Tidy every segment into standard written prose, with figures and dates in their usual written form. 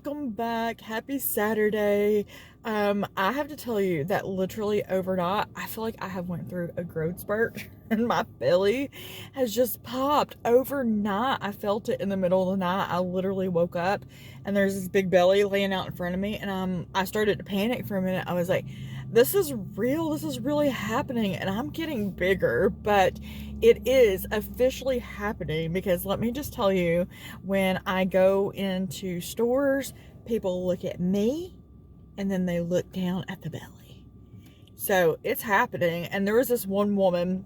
welcome back. Happy Saturday. I have to tell you that literally overnight, I feel like I have went through a growth spurt and my belly has just popped overnight. I felt it in the middle of the night. I literally woke up and there's this big belly laying out in front of me, and I started to panic for a minute. I was like, this is real. This is really happening, and I'm getting bigger, but it is officially happening because let me just tell you, when I go into stores, people look at me and then they look down at the belly. So it's happening. And there was this one woman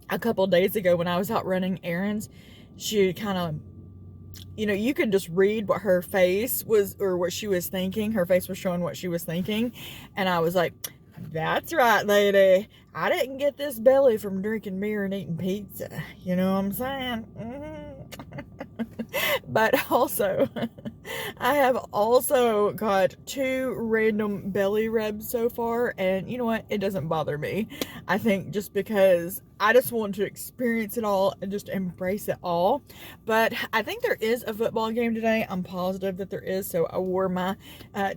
a couple of days ago when I was out running errands. She kind of, you could just read what her face was or what she was thinking. Her face was showing what she was thinking. And I was like, that's right, lady. I didn't get this belly from drinking beer and eating pizza. You know what I'm saying? But also, I have also got 2 random belly rubs so far, and you know what? It doesn't bother me. I think just because I just want to experience it all and just embrace it all. But I think there is a football game today. I'm positive that there is, so I wore my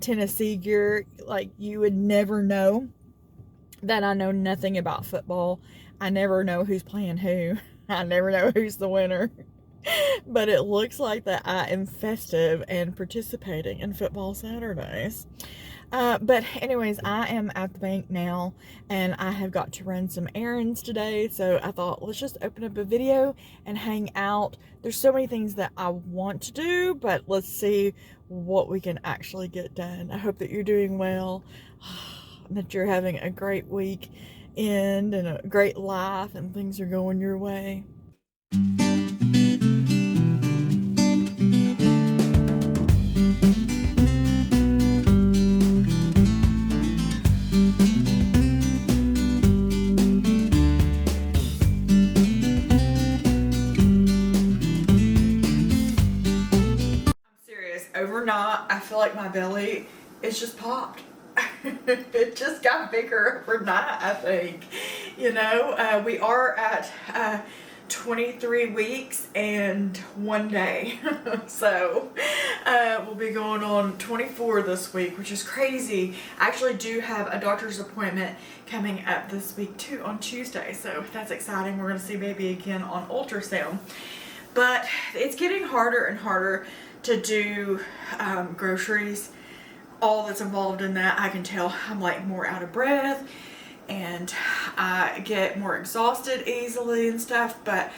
Tennessee gear. Like, you would never know that I know nothing about football. I never know who's playing who. I never know who's the winner. But it looks like that I am festive and participating in football Saturdays. But anyways, I am at the bank now and I have got to run some errands today. So I thought, let's just open up a video and hang out. There's so many things that I want to do, but let's see what we can actually get done. I hope that you're doing well, that you're having a great weekend and a great life and things are going your way. Overnight, I feel like my belly is just popped. It just got bigger overnight, I think. We are at 23 weeks and 1 day. So we'll be going on 24 this week, which is crazy. I actually do have a doctor's appointment coming up this week too on Tuesday, so that's exciting. We're going to see baby again on ultrasound. But it's getting harder and harder to do groceries. All that's involved in that, I can tell I'm like more out of breath and I get more exhausted easily and stuff, but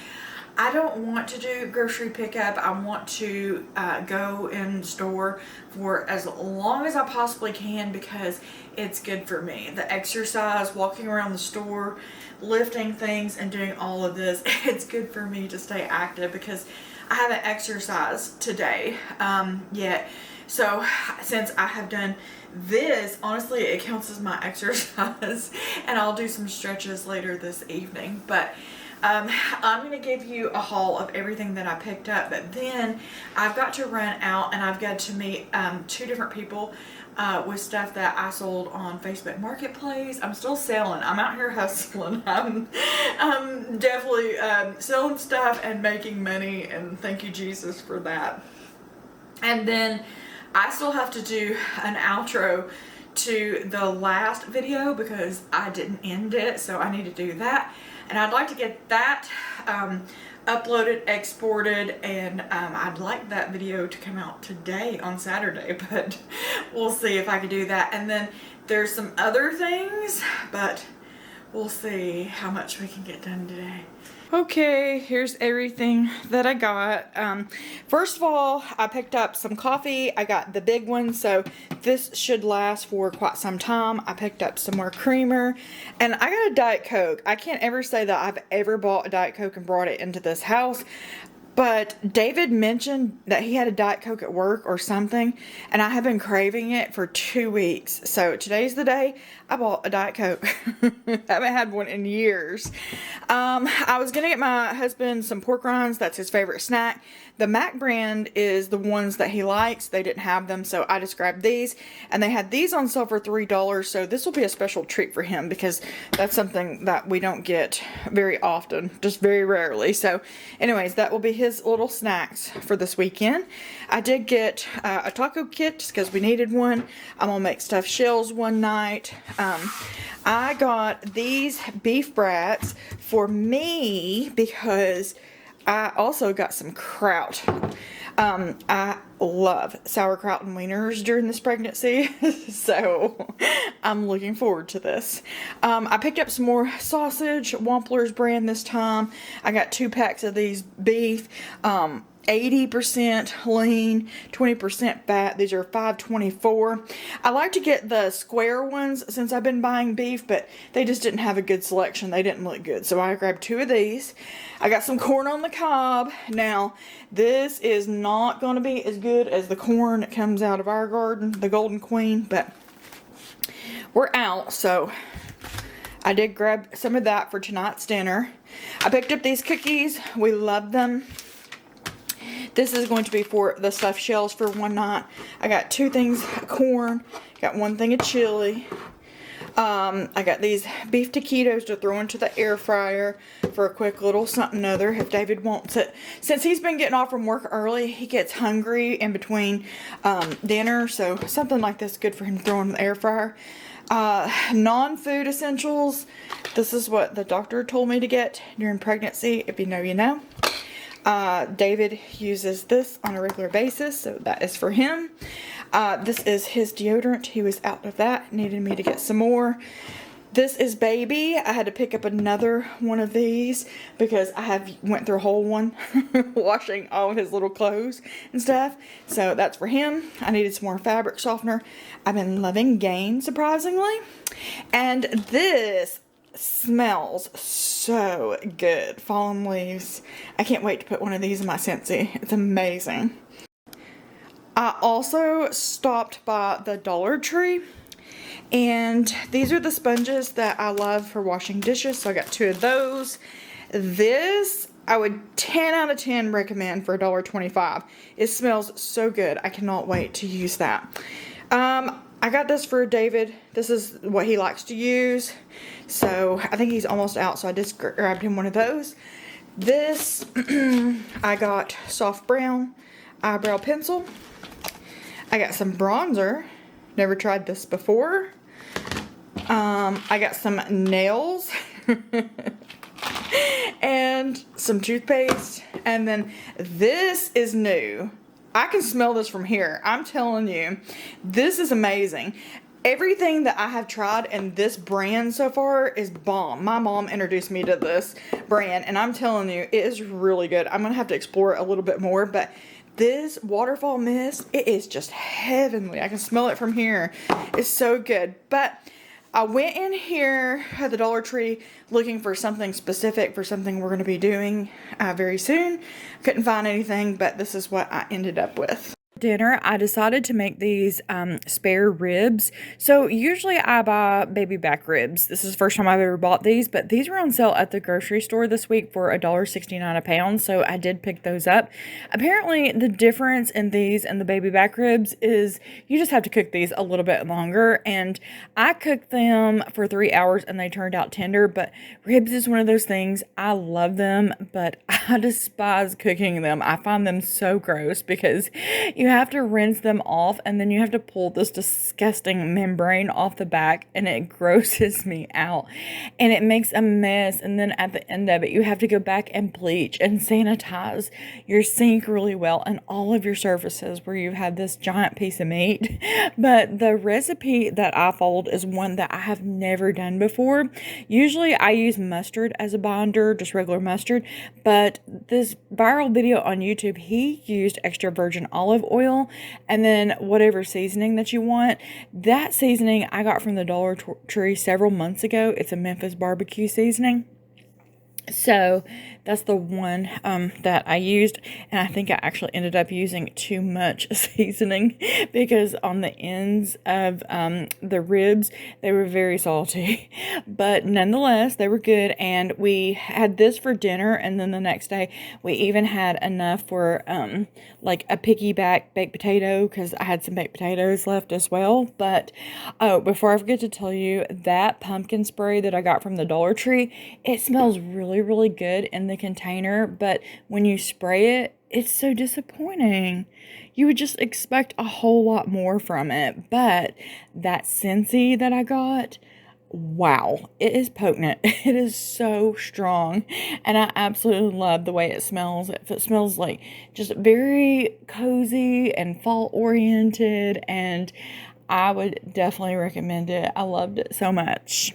I don't want to do grocery pickup. I want to go in store for as long as I possibly can because it's good for me. The exercise, walking around the store, lifting things and doing all of this, it's good for me to stay active because I haven't exercised today yet. So since I have done this, honestly, it counts as my exercise and I'll do some stretches later this evening. But I'm going to give you a haul of everything that I picked up, but then I've got to run out and I've got to meet 2 different people with stuff that I sold on Facebook Marketplace. I'm still selling. I'm out here hustling. I'm definitely selling stuff and making money, and thank you, Jesus, for that. And then I still have to do an outro to the last video because I didn't end it, so I need to do that. And I'd like to get that uploaded, exported, and I'd like that video to come out today on Saturday, but we'll see if I can do that. And then there's some other things, but we'll see how much we can get done today. Okay, here's everything that I got. First of all, I picked up some coffee. I got the big one, so this should last for quite some time. I picked up some more creamer, and I got a Diet Coke. I can't ever say that I've ever bought a Diet Coke and brought it into this house, but David mentioned that he had a Diet Coke at work or something, and I have been craving it for 2 weeks. So today's the day I bought a Diet Coke. Haven't had one in years. I was gonna get my husband some pork rinds. That's his favorite snack. The Mac brand is the ones that he likes. They didn't have them, so I just grabbed these, and they had these on sale for $3. So this will be a special treat for him because that's something that we don't get very often, just very rarely. So anyways, that will be his his little snacks for this weekend. I did get a taco kit just because we needed one. I'm gonna make stuffed shells one night. I got these beef brats for me because I also got some kraut. I love sauerkraut and wieners during this pregnancy, so I'm looking forward to this. I picked up some more sausage, Wampler's brand this time. I got 2 packs of these beef, 80% lean, 20% fat. These are $5.24. I like to get the square ones since I've been buying beef, but they just didn't have a good selection. They didn't look good, so I grabbed 2 of these. I got some corn on the cob. Now, this is not going to be as good as the corn that comes out of our garden, the Golden Queen, but we're out, so I did grab some of that for tonight's dinner. I picked up these cookies. We love them. This is going to be for the stuffed shells for one night. I got 2 things of corn, got 1 thing of chili. I got these beef taquitos to throw into the air fryer for a quick little something other if David wants it. Since he's been getting off from work early, he gets hungry in between dinner, so something like this is good for him to throw in the air fryer. Non-food essentials. This is what the doctor told me to get during pregnancy. If you know, you know. David uses this on a regular basis, so that is for him. This is his deodorant. He was out of that, needed me to get some more. This is baby. I had to pick up another one of these because I went through a whole one washing all of his little clothes and stuff. So that's for him. I needed some more fabric softener. I've been loving Gain, surprisingly. And this smells so good. Fallen leaves. I can't wait to put one of these in my Scentsy. It's amazing. I also stopped by the Dollar Tree, and these are the sponges that I love for washing dishes, so I got 2 of those. This I would 10 out of 10 recommend for $1.25. It smells so good. I cannot wait to use that. I got this for David. This is what he likes to use. So I think he's almost out, so I just grabbed him one of those. This, I got soft brown eyebrow pencil. I got some bronzer. Never tried this before. I got some nails. And some toothpaste. And then this is new. I can smell this from here. I'm telling you, this is amazing. Everything that I have tried in this brand so far is bomb. My mom introduced me to this brand, and I'm telling you, it is really good. I'm going to have to explore it a little bit more, but this waterfall mist, it is just heavenly. I can smell it from here. It's so good. But I went in here at the Dollar Tree looking for something specific for something we're going to be doing very soon. Couldn't find anything, but this is what I ended up with. Dinner, I decided to make these spare ribs. So usually I buy baby back ribs. This is the first time I've ever bought these, but these were on sale at the grocery store this week for $1.69 a pound, so I did pick those up. Apparently the difference in these and the baby back ribs is you just have to cook these a little bit longer, and I cooked them for 3 hours and they turned out tender. But ribs is one of those things, I love them, but I despise cooking them. I find them so gross because you have to rinse them off, and then you have to pull this disgusting membrane off the back, and it grosses me out, and it makes a mess. And then at the end of it, you have to go back and bleach and sanitize your sink really well and all of your surfaces where you have this giant piece of meat. But the recipe that I followed is one that I have never done before. Usually I use mustard as a binder, just regular mustard, but this viral video on YouTube, he used extra virgin olive oil and then whatever seasoning that you want. That seasoning I got from the Dollar Tree several months ago. It's a Memphis barbecue seasoning. So that's the one that I used, and I think I actually ended up using too much seasoning because on the ends of the ribs, they were very salty, but nonetheless they were good. And we had this for dinner, and then the next day we even had enough for like a piggyback baked potato because I had some baked potatoes left as well. But oh, before I forget to tell you, that pumpkin spray that I got from the Dollar Tree, it smells really good in the the container, but when you spray it, it's so disappointing. You would just expect a whole lot more from it, but that Scentsy that I got, wow, it is potent. It is so strong, and I absolutely love the way it smells. It smells like just very cozy and fall oriented, and I would definitely recommend it. I loved it so much.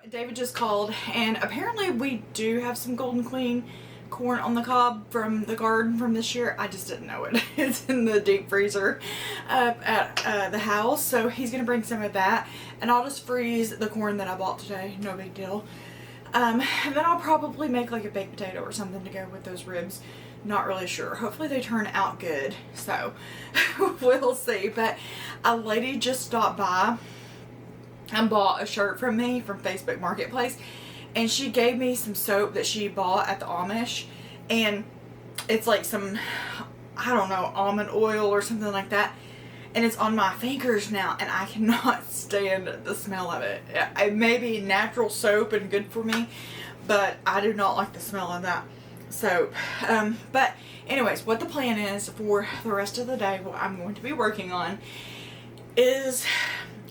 David just called, and apparently we do have some Golden Queen corn on the cob from the garden from this year. I just didn't know it. It's in the deep freezer at the house, so he's gonna bring some of that, and I'll just freeze the corn that I bought today. No big deal. And then I'll probably make like a baked potato or something to go with those ribs. Not really sure. Hopefully they turn out good, so we'll see. But a lady just stopped by and bought a shirt from me from Facebook Marketplace, and she gave me some soap that she bought at the Amish, and it's like some, I don't know, almond oil or something like that, and it's on my fingers now, and I cannot stand the smell of it. It may be natural soap and good for me, but I do not like the smell of that soap. But anyways, what the plan is for the rest of the day, what I'm going to be working on is,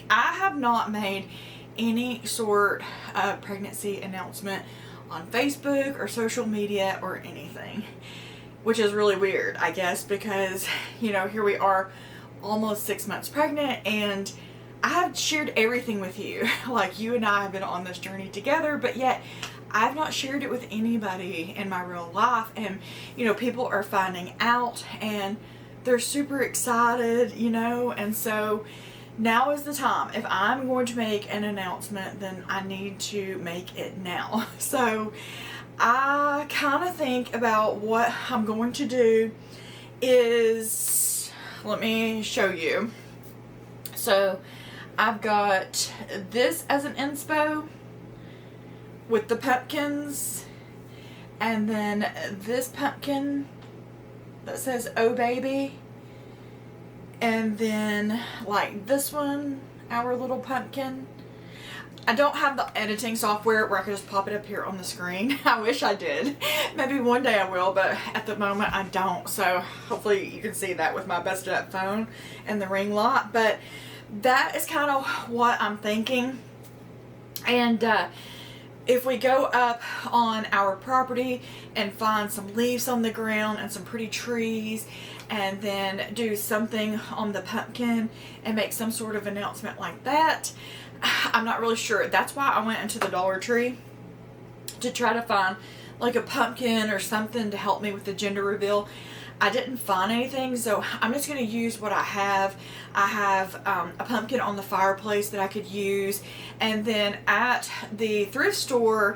I have not made any sort of pregnancy announcement on Facebook or social media or anything, which is really weird, I guess, because, you know, here we are almost 6 months pregnant, and I have shared everything with you. Like, you and I have been on this journey together, but yet I've not shared it with anybody in my real life. And, you know, people are finding out and they're super excited, you know, and so now is the time. If I'm going to make an announcement, then I need to make it now. So I kind of think about what I'm going to do is, let me show you. So I've got this as an inspo with the pumpkins, and then this pumpkin that says "Oh Baby," and then like this one, our little pumpkin. I don't have the editing software where I could just pop it up here on the screen. I wish I did. Maybe one day I will, but at the moment I don't. So hopefully you can see that with my busted up phone and the ring light. But that is kind of what I'm thinking. And if we go up on our property and find some leaves on the ground and some pretty trees, and then do something on the pumpkin and make some sort of announcement like that, I'm not really sure. That's why I went into the Dollar Tree to try to find like a pumpkin or something to help me with the gender reveal. I didn't find anything, so I'm just going to use what I have. I have a pumpkin on the fireplace that I could use, and then at the thrift store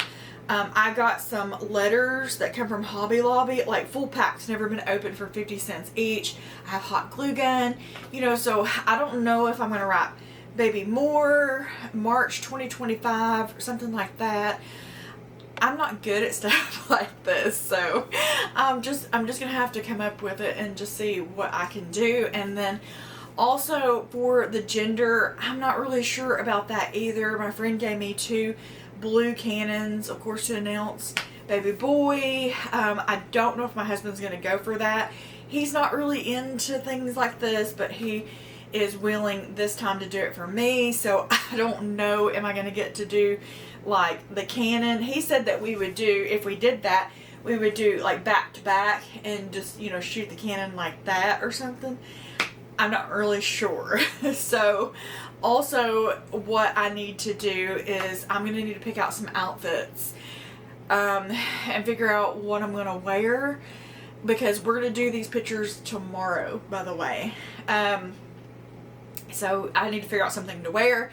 I got some letters that come from Hobby Lobby, like full packs, never been opened, for 50 cents each. I have hot glue gun, you know, so I don't know if I'm going to write Baby More, March 2025, or something like that. I'm not good at stuff like this, so I'm just gonna have to come up with it and just see what I can do. And then also for the gender, I'm not really sure about that either. My friend gave me 2 blue cannons, of course, to announce baby boy. I don't know if my husband's gonna go for that. He's not really into things like this, but he is willing this time to do it for me, so I don't know, am I gonna get to do like the cannon? He said that we would do, if we did that, we would do like back to back and just, you know, shoot the cannon like that or something. I'm not really sure. So also what I need to do is I'm gonna need to pick out some outfits and figure out what I'm gonna wear, because we're gonna do these pictures tomorrow, by the way. So I need to figure out something to wear.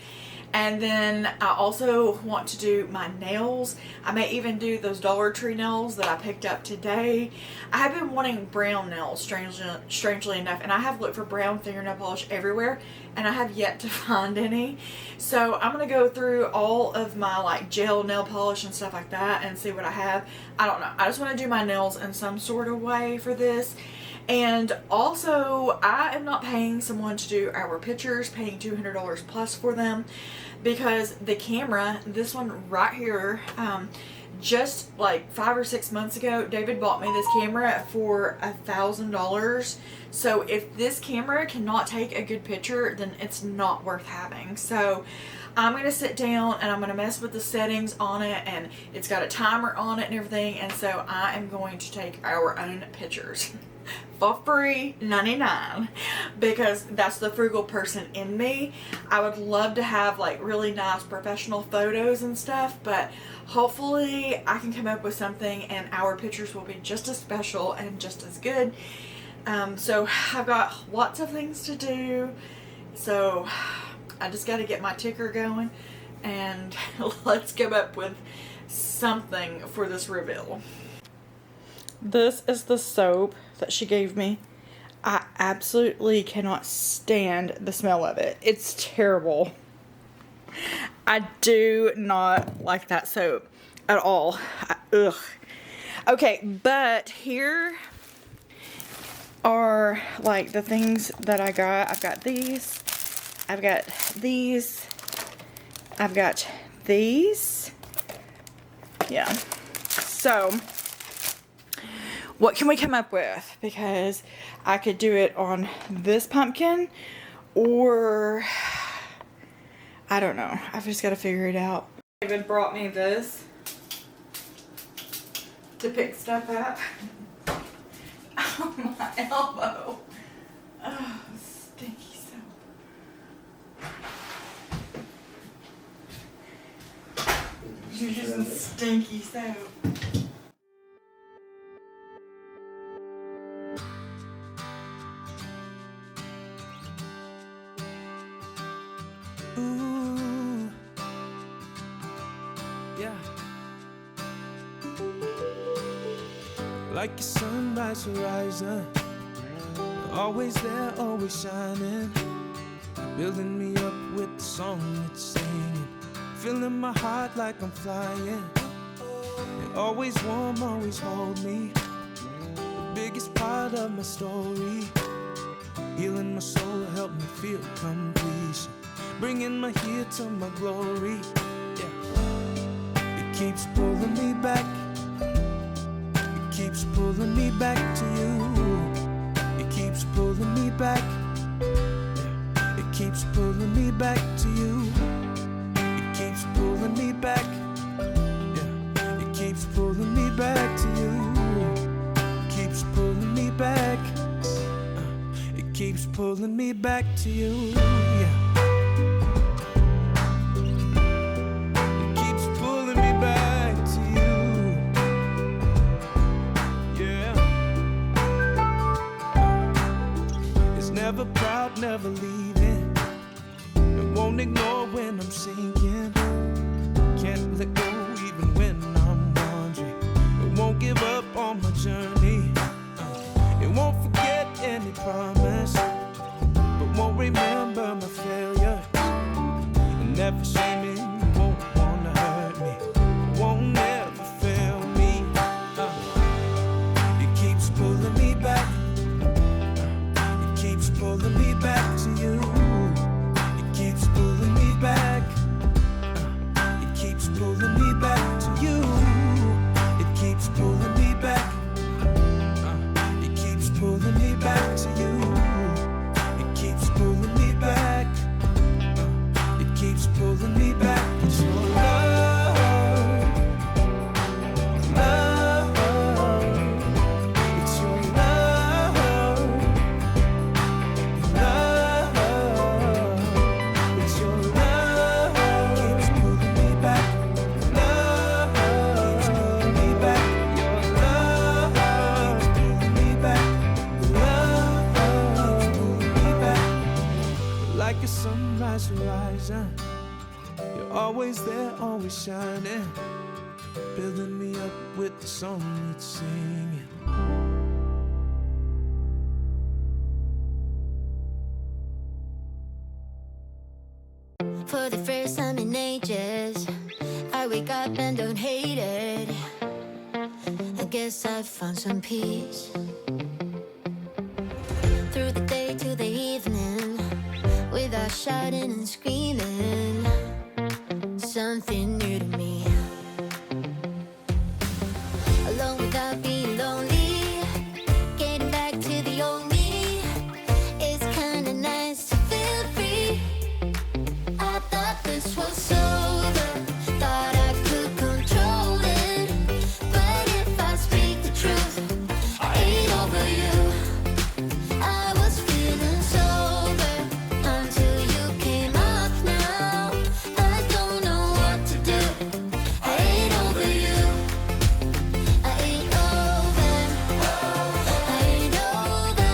And then I also want to do my nails. I may even do those Dollar Tree nails that I picked up today. I have been wanting brown nails, strangely enough, and I have looked for brown fingernail polish everywhere, and I have yet to find any. So I'm gonna go through all of my like gel nail polish and stuff like that and see what I have. I don't know. I just want to do my nails in some sort of way for this. And also, I am not paying someone to do our pictures, paying $200 plus for them, because the camera, this one right here, just like 5 or 6 months ago, David bought me this camera for $1,000. So if this camera cannot take a good picture, then it's not worth having. So I'm going to sit down and I'm going to mess with the settings on it, and it's got a timer on it and everything. And so I am going to take our own pictures for free, 99, because that's the frugal person in me. I would love to have like really nice professional photos and stuff, but hopefully I can come up with something and our pictures will be just as special and just as good. So I've got lots of things to do, so I just got to get my ticker going, and let's come up with something for this reveal. This is the soap that she gave me. I absolutely cannot stand the smell of it. It's terrible. I do not like that soap at all. Ugh. Okay, but here are like the things that I got. I've got these. I've got these. I've got these. Yeah. So what can we come up with? Because I could do it on this pumpkin, or I don't know. I've just got to figure it out. David brought me this to pick stuff up. Oh, my elbow. Oh, stinky soap. You're using stinky soap. Ooh, yeah. Like a sunrise horizon, always there, always shining, building me up with the song it's singing, filling my heart like I'm flying. You're always warm, always hold me, the biggest part of my story, healing my soul, help me feel completion, bringing my here to my glory. Yeah. It keeps pulling me back. It keeps pulling me back to you. It keeps pulling me back. Yeah. It keeps pulling me back to you. It keeps pulling me back. Yeah. It keeps pulling me back to you. It keeps pulling me back. It keeps pulling me back to you. Yeah. Never proud, never leaving. And won't ignore when I'm sinking. Can't let go even when I'm wandering. It won't give up on my journey. It won't forget any promise, but won't remember my failure. And never shaming, won't wanna hurt me, won't never fail me. It keeps pulling me back. Pulling me back to you. It keeps pulling me back. It keeps pulling me back to you. It keeps pulling me back. It keeps pulling me back to you. always there, always shining, building me up with the song it's singing. For the first time in ages, I wake up and don't hate it. I guess I found some peace. Through the day to the evening, without shouting and screaming, something new to me. Alone without being lonely, getting back to the old me. It's kinda nice to feel free. I thought this was over, thought I could control it. But if I speak the truth, I ain't over you. I was feeling sober until you came up now. I don't know what to do. I ain't over you. I ain't over. I ain't over.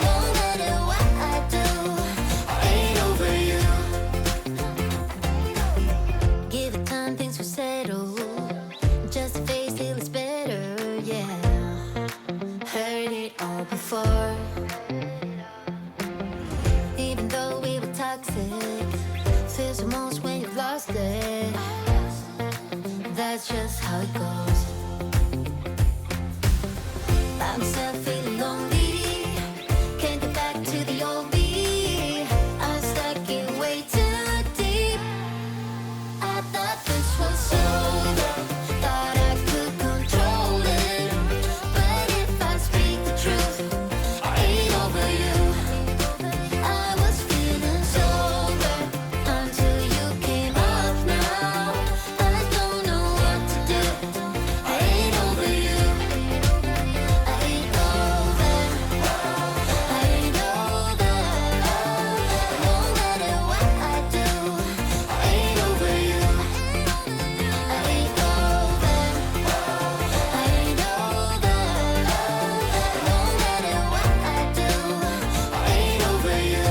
No matter what I do, I ain't over you. Give it time, things will settle. Just a face till it's better, yeah. Heard it all before. Even though we were toxic, feels the most when you've lost it. That's just how it goes. I'm still feeling lonely, can't get back to the old me. I'm stuck in way too deep. I thought this was over, thought I could control it. But if I speak the truth, I ain't over you. I was feeling sober until you came up now. I don't know what to do. I ain't over you. I ain't over. I ain't over. No matter what I do, I ain't over you. I ain't over. I ain't over. No matter what I do, I ain't over you.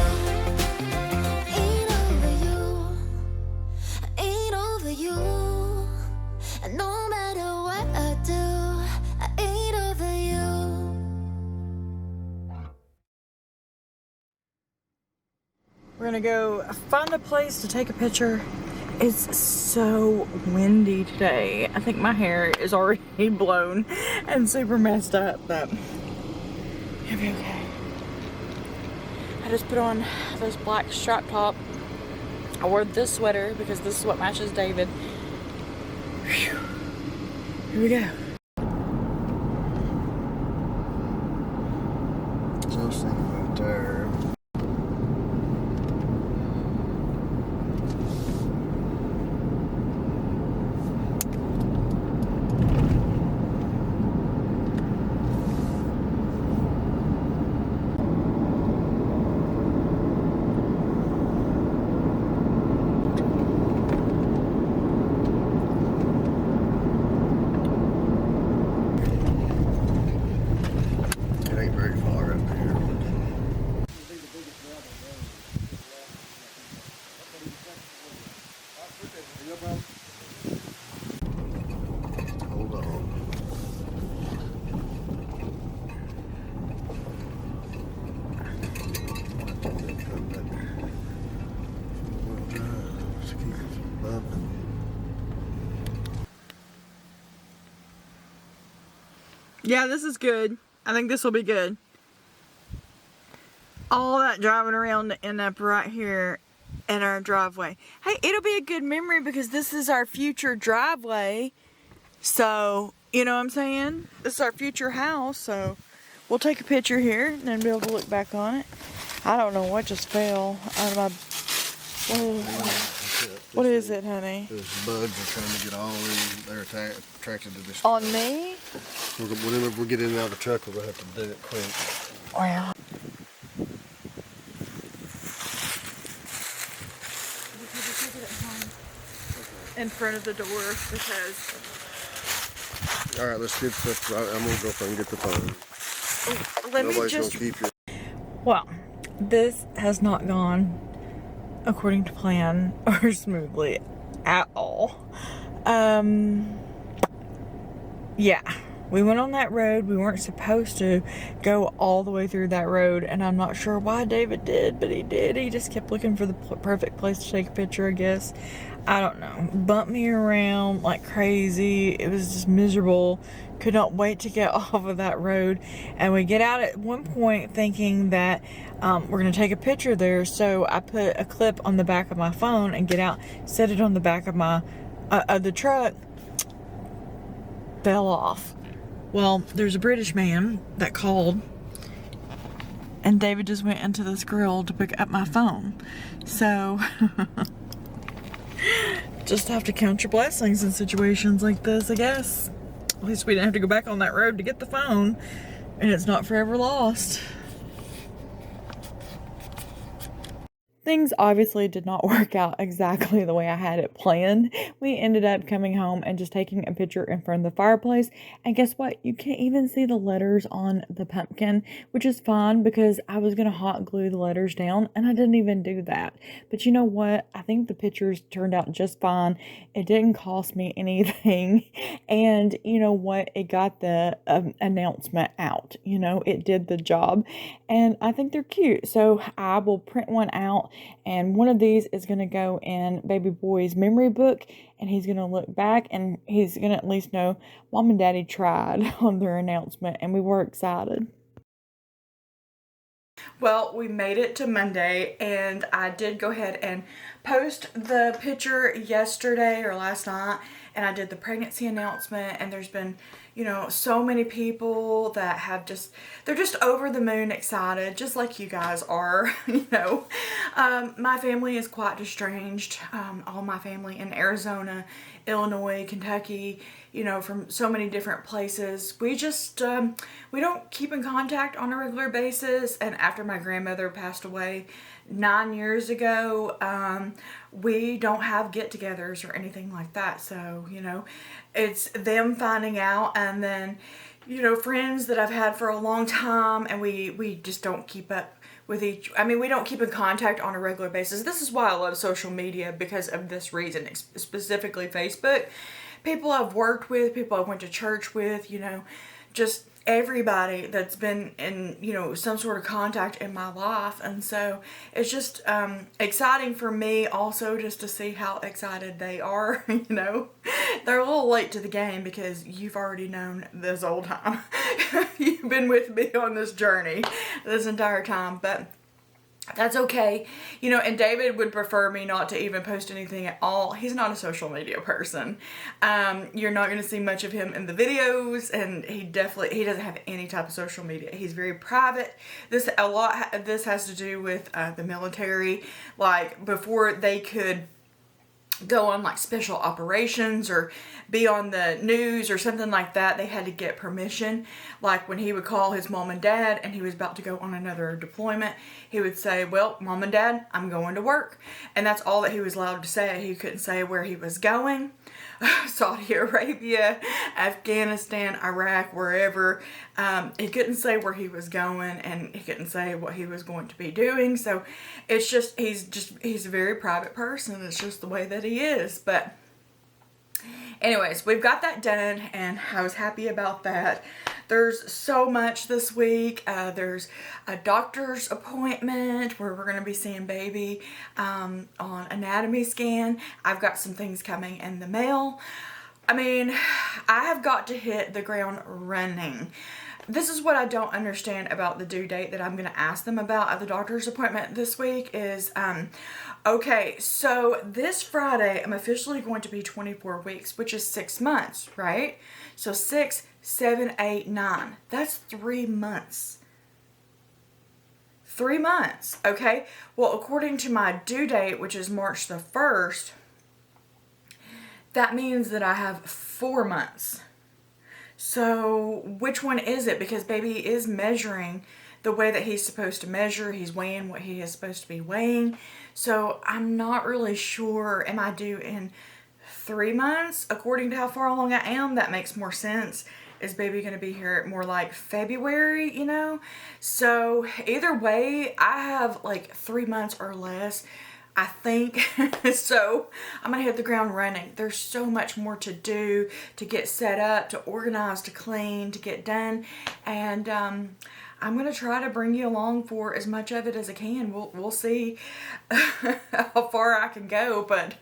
Ain't over you. I ain't over you. And no matter what I do, I ain't over you. We're gonna go find a place to take a picture. It's so windy today. I think my hair is already blown and super messed up, but it'll be okay. I just put on this black strap top. I wore this sweater because this is what matches David. Whew. Here we go. So I was thinking about there. It ain't very far up here. Hold on. Just keep it from bumping. Yeah, this is good. I think this will be good. All that driving around to end up right here in our driveway. Hey, it'll be a good memory because this is our future driveway. So, you know what I'm saying? This is our future house, so we'll take a picture here and then be able to look back on it. I don't know what just fell out of my... What is it, honey? Those bugs are trying to get all these. They're attracted to this. On me? Whenever we get in and out of the truck, we're gonna have to do it quick. Wow. In front of the door because... All right, let's get stuff. I'm gonna go up and get the phone. Let Nobody's me just... gonna keep your. Well, this has not gone according to plan or smoothly at all. Yeah, we went on that road. We weren't supposed to go all the way through that road, and I'm not sure why David did, but he did. He just kept looking for the perfect place to take a picture, I guess. I don't know. Bumped me around like crazy. It was just miserable. Could not wait to get off of that road. And we get out at one point thinking that we're going to take a picture there. So I put a clip on the back of my phone and get out, set it on the back of my the truck. Fell off. Well, there's a British man that called, and David just went into this grill to pick up my phone. So just have to count your blessings in situations like this, I guess. At least we didn't have to go back on that road to get the phone, and it's not forever lost. Things obviously did not work out exactly the way I had it planned. We ended up coming home and just taking a picture in front of the fireplace. And guess what? You can't even see the letters on the pumpkin, which is fine because I was going to hot glue the letters down and I didn't even do that. But you know what? I think the pictures turned out just fine. It didn't cost me anything. And you know what? It got the announcement out. You know, it did the job. And I think they're cute. So I will print one out. And one of these is going to go in baby boy's memory book, and he's going to look back and he's going to at least know mom and daddy tried on their announcement, and we were excited. Well, we made it to Monday, and I did go ahead and post the picture yesterday or last night, and I did the pregnancy announcement, and there's been, you know, so many people that have they're just over the moon excited, just like you guys are, you know. My family is quite estranged. All my family in Arizona, Illinois, Kentucky, you know, from so many different places. We just, we don't keep in contact on a regular basis. And after my grandmother passed away 9 years ago, we don't have get-togethers or anything like that. So, you know, it's them finding out, and then, you know, friends that I've had for a long time, and we just don't keep up with we don't keep in contact on a regular basis. This is why I love social media, because of this reason, specifically Facebook. People I've worked with, people I went to church with, you know, just everybody that's been in, you know, some sort of contact in my life. And so it's just exciting for me also just to see how excited they are. You know, they're a little late to the game because you've already known this whole time. You've been with me on this journey this entire time, but that's okay. You know, and David would prefer me not to even post anything at all. He's not a social media person. You're not going to see much of him in the videos, and he doesn't have any type of social media. He's very private. This has to do with the military. Like, before they could go on like special operations or be on the news or something like that, they had to get permission. Like when he would call his mom and dad and he was about to go on another deployment, he would say, well, mom and dad, I'm going to work. And that's all that he was allowed to say. He couldn't say where he was going. Saudi Arabia, Afghanistan, Iraq, wherever. He couldn't say where he was going, and he couldn't say what he was going to be doing. So it's just, he's a very private person. It's just the way that he is. But anyways, we've got that done, and I was happy about that. There's so much this week. There's a doctor's appointment where we're going to be seeing baby on anatomy scan. I've got some things coming in the mail. I mean, I have got to hit the ground running. This is what I don't understand about the due date that I'm going to ask them about at the doctor's appointment this week is, okay, so this Friday, I'm officially going to be 24 weeks, which is 6 months, right? So 6, 7, 8, 9. That's 3 months. 3 months, okay? Well, according to my due date, which is March the 1st, that means that I have 4 months. So which one is it? Because baby is measuring the way that he's supposed to measure. He's weighing what he is supposed to be weighing. So I'm not really sure. Am I due in 3 months? According to how far along I am, that makes more sense. Is baby going to be here more like February, you know? So either way, I have like 3 months or less. I think so. I'm gonna hit the ground running. There's so much more to do, to get set up, to organize, to clean, to get done, and I'm gonna try to bring you along for as much of it as I can. We'll see how far I can go, but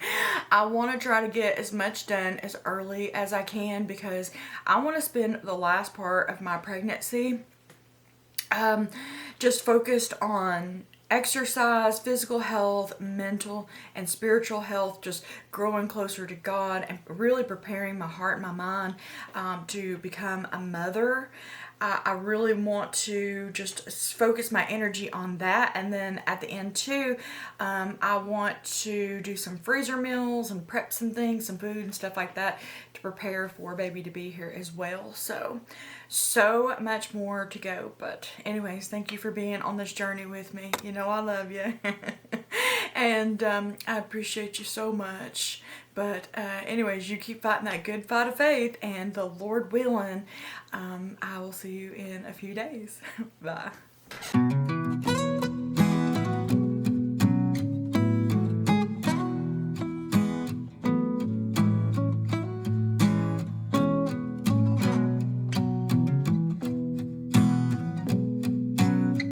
I want to try to get as much done as early as I can because I want to spend the last part of my pregnancy just focused on exercise, physical health, mental and spiritual health, just growing closer to God and really preparing my heart and my mind to become a mother. I really want to just focus my energy on that, and then at the end too, I want to do some freezer meals and prep some things, some food and stuff like that to prepare for baby to be here as well. So much more to go, but anyways, thank you for being on this journey with me. You know I love you. And I appreciate you so much. But anyways, you keep fighting that good fight of faith, and the Lord willing, I will see you in a few days. Bye.